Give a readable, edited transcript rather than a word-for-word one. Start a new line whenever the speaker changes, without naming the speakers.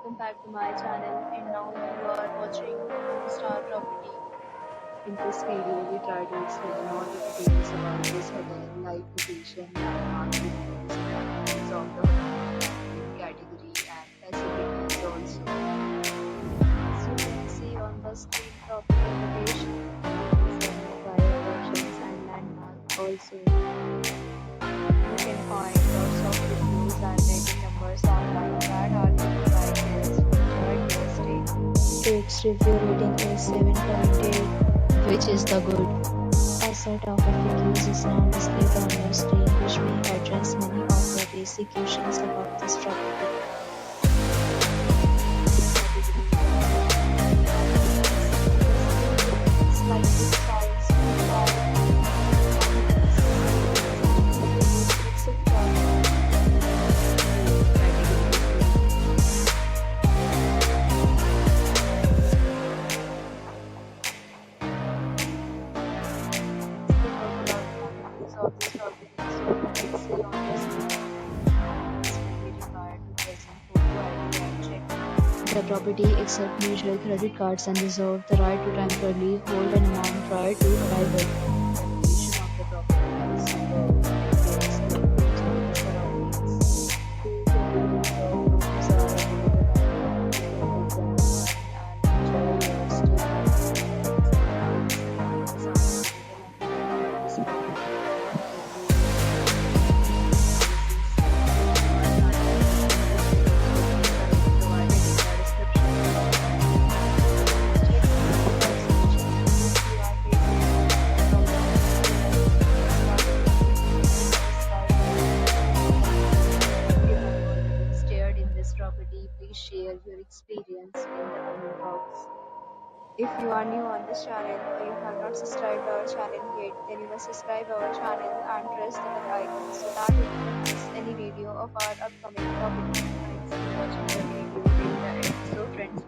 welcome back to my channel. And now you are watching 2-star property.
In this video, we try to explain all the details about this hotel, like location, landmark reviews, amenities of the hotel, category, and facilities also.
As you can see on the screen, property location, nearby attractions and landmark. Also, you can find lots of reviews and rating numbers online that are given by guests who enjoyed their stay. Its review rating is 7.8, which is the good. A set of FAQs is now displayed on your screen, which may address many of the basic questions about this property. Of this property, so you can see on the screen. It's will be required to present photo ID and check. The property accepts major credit cards and reserve the right to temporarily hold an amount prior to arrival. Location of the property is superb. There's no rooms on the surroundings. Two rooms are available and enjoy your stay. Property, please share your experience in the comment box. If you are new on this channel or you have not subscribed our channel yet, then you must subscribe our channel and press the bell icon so that you don't miss any video of our upcoming property. Thanks for watching the video till the end. So friends,